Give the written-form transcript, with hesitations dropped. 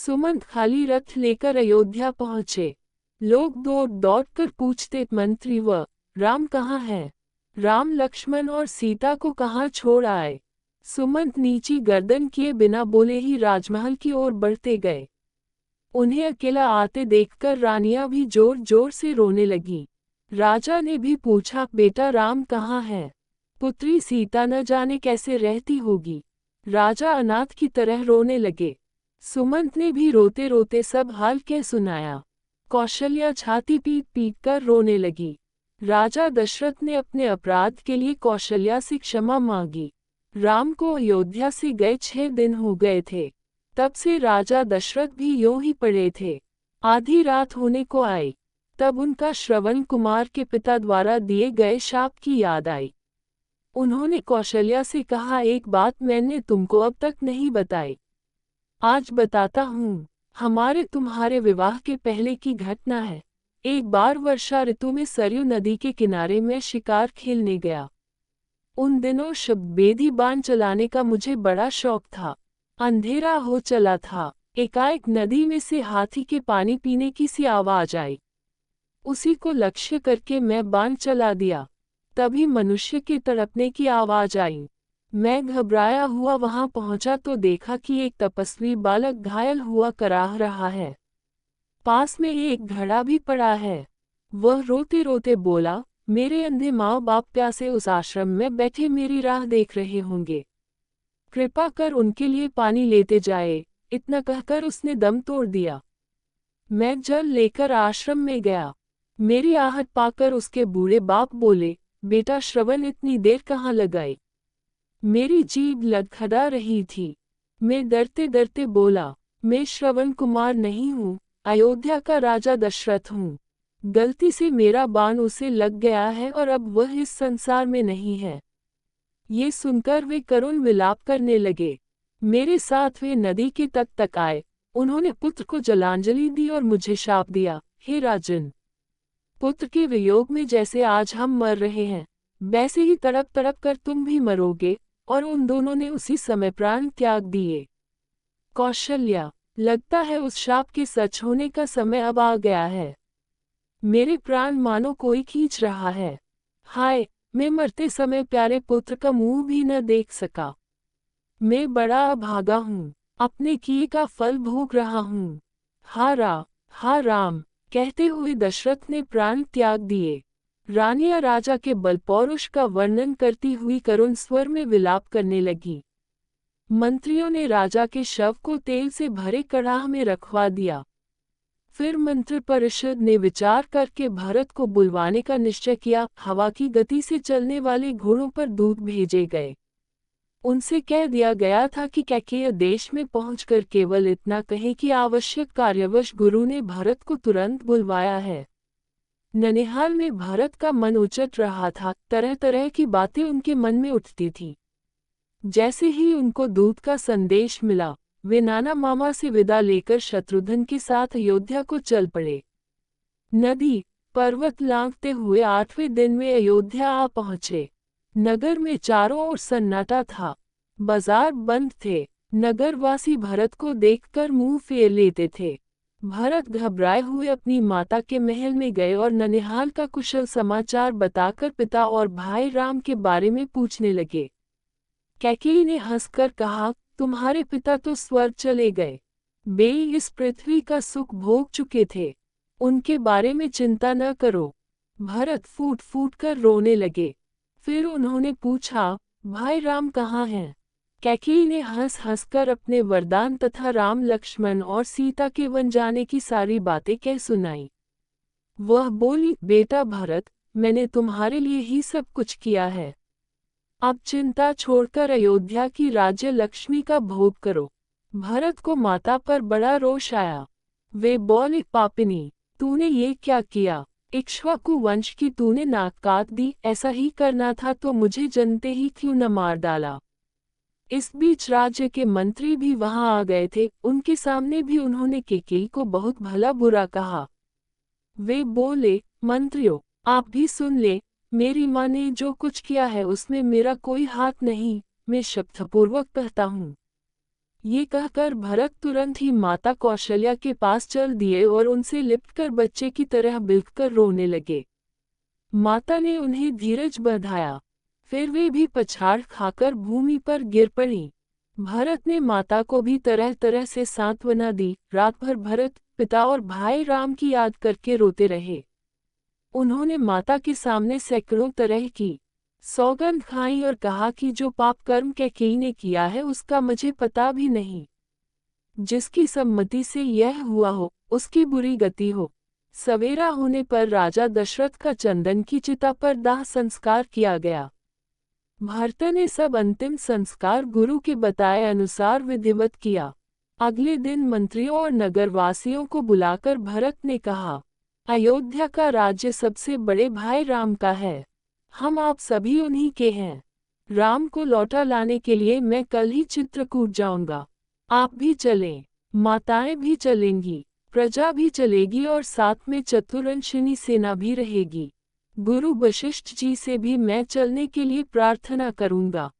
सुमंत खाली रथ लेकर अयोध्या पहुंचे। लोग दौड़ दौड़ कर पूछते, मंत्री व राम कहाँ है? राम लक्ष्मण और सीता को कहाँ छोड़ आए? सुमंत नीची गर्दन किए बिना बोले ही राजमहल की ओर बढ़ते गए। उन्हें अकेला आते देखकर रानियां भी जोर जोर से रोने लगीं। राजा ने भी पूछा, बेटा राम कहाँ है? पुत्री सीता न जाने कैसे रहती होगी। राजा अनाथ की तरह रोने लगे। सुमंत ने भी रोते रोते सब हाल कह सुनाया। कौशल्या छाती पीट पीट कर रोने लगी। राजा दशरथ ने अपने अपराध के लिए कौशल्या से क्षमा मांगी। राम को अयोध्या से गए 6 दिन हो गए थे। तब से राजा दशरथ भी यूं ही पड़े थे। आधी रात होने को आई, तब उनका श्रवण कुमार के पिता द्वारा दिए गए शाप की याद आई। उन्होंने कौशल्या से कहा, एक बात मैंने तुमको अब तक नहीं बताई, आज बताता हूँ। हमारे तुम्हारे विवाह के पहले की घटना है। एक बार वर्षा ऋतु में सरयू नदी के किनारे में शिकार खेलने गया। उन दिनों शब्दभेदी बाण चलाने का मुझे बड़ा शौक था। अंधेरा हो चला था। एकाएक नदी में से हाथी के पानी पीने की सी आवाज आई। उसी को लक्ष्य करके मैं बाण चला दिया। तभी मनुष्य के तड़पने की आवाज आई। मैं घबराया हुआ वहां पहुंचा तो देखा कि एक तपस्वी बालक घायल हुआ कराह रहा है। पास में एक घड़ा भी पड़ा है। वह रोते रोते बोला, मेरे अंधे माँ बाप प्यासे उस आश्रम में बैठे मेरी राह देख रहे होंगे। कृपा कर उनके लिए पानी लेते जाए। इतना कहकर उसने दम तोड़ दिया। मैं जल लेकर आश्रम में गया। मेरी आहट पाकर उसके बूढ़े बाप बोले, बेटा श्रवण इतनी देर कहाँ लगाई? मेरी जीभ लड़खड़ा रही थी। मैं डरते डरते बोला, मैं श्रवण कुमार नहीं हूँ, अयोध्या का राजा दशरथ हूँ। गलती से मेरा बाण उसे लग गया है और अब वह इस संसार में नहीं है। ये सुनकर वे करुण विलाप करने लगे। मेरे साथ वे नदी के तट तक आए। उन्होंने पुत्र को जलांजलि दी और मुझे शाप दिया, हे राजन, पुत्र के वियोग में जैसे आज हम मर रहे हैं, वैसे ही तड़प तड़प कर तुम भी मरोगे। और उन दोनों ने उसी समय प्राण त्याग दिए। कौशल्या, लगता है उस शाप के सच होने का समय अब आ गया है। मेरे प्राण मानो कोई खींच रहा है। हाय, मैं मरते समय प्यारे पुत्र का मुंह भी न देख सका। मैं बड़ा अभागा हूँ, अपने किए का फल भोग रहा हूँ। हा राम, कहते हुए दशरथ ने प्राण त्याग दिए। रानियां राजा के बल पौरुष का वर्णन करती हुई करुण स्वर में विलाप करने लगी। मंत्रियों ने राजा के शव को तेल से भरे कड़ाह में रखवा दिया। फिर मंत्रि परिषद ने विचार करके भरत को बुलवाने का निश्चय किया। हवा की गति से चलने वाले घोड़ों पर दूत भेजे गए। उनसे कह दिया गया था कि कैकेय देश में पहुंचकर केवल इतना कहे कि आवश्यक कार्यवश गुरु ने भरत को तुरंत बुलवाया है। ननिहाल में भरत का मन उचट रहा था। तरह तरह की बातें उनके मन में उठती थी। जैसे ही उनको दूत का संदेश मिला, वे नाना मामा से विदा लेकर शत्रुघ्न के साथ अयोध्या को चल पड़े। नदी पर्वत लांघते हुए 8वें दिन में अयोध्या आ पहुंचे। नगर में चारों ओर सन्नाटा था। बाजार बंद थे। नगरवासी भरत को देखकर मुंह फेर लेते थे। भरत घबराए हुए अपनी माता के महल में गए और ननिहाल का कुशल समाचार बताकर पिता और भाई राम के बारे में पूछने लगे। कैकेयी ने हंसकर कहा, तुम्हारे पिता तो स्वर्ग चले गए। वे इस पृथ्वी का सुख भोग चुके थे। उनके बारे में चिंता न करो। भरत फूट फूट कर रोने लगे। फिर उन्होंने पूछा, भाई राम कहाँ हैं? कैकेयी ने हंस हंसकर अपने वरदान तथा राम लक्ष्मण और सीता के वन जाने की सारी बातें कह सुनाई। वह बोली, बेटा भरत, मैंने तुम्हारे लिए ही सब कुछ किया है। अब चिंता छोड़कर अयोध्या की राज्य लक्ष्मी का भोग करो। भरत को माता पर बड़ा रोष आया। वे बोले, पापिनी, तूने ये क्या किया? इक्ष्वाकु वंश की तूने नाक काट दी। ऐसा ही करना था तो मुझे जनते ही क्यों न मार डाला। इस बीच राज्य के मंत्री भी वहां आ गए थे। उनके सामने भी उन्होंने कैकेयी को बहुत भला बुरा कहा। वे बोले, मंत्रियों, आप भी सुन ले। मेरी माँ ने जो कुछ किया है उसमें मेरा कोई हाथ नहीं। मैं शपथपूर्वक कहता हूँ। ये कहकर भरत तुरंत ही माता कौशल्या के पास चल दिए और उनसे लिपटकर बच्चे की तरह बिलखकर रोने लगे। माता ने उन्हें धीरज बंधाया, फिर वे भी पछाड़ खाकर भूमि पर गिर पड़ी। भरत ने माता को भी तरह तरह से सांत्वना दी। रात भर भरत पिता और भाई राम की याद करके रोते रहे। उन्होंने माता के सामने सैकड़ों तरह की सौगंध खाई और कहा कि जो पाप कर्म कैकेयी ने किया है उसका मुझे पता भी नहीं। जिसकी सम्मति से यह हुआ हो, उसकी बुरी गति हो। सवेरा होने पर राजा दशरथ का चंदन की चिता पर दाह संस्कार किया गया। भरत ने सब अंतिम संस्कार गुरु के बताए अनुसार विधिवत किया। अगले दिन मंत्रियों और नगरवासियों को बुलाकर भरत ने कहा, अयोध्या का राज्य सबसे बड़े भाई राम का है। हम आप सभी उन्हीं के हैं। राम को लौटा लाने के लिए मैं कल ही चित्रकूट जाऊंगा। आप भी चलें, माताएं भी चलेंगी, प्रजा भी चलेगी और साथ में चतुरंशिनी सेना भी रहेगी। गुरु वशिष्ठ जी से भी मैं चलने के लिए प्रार्थना करूंगा।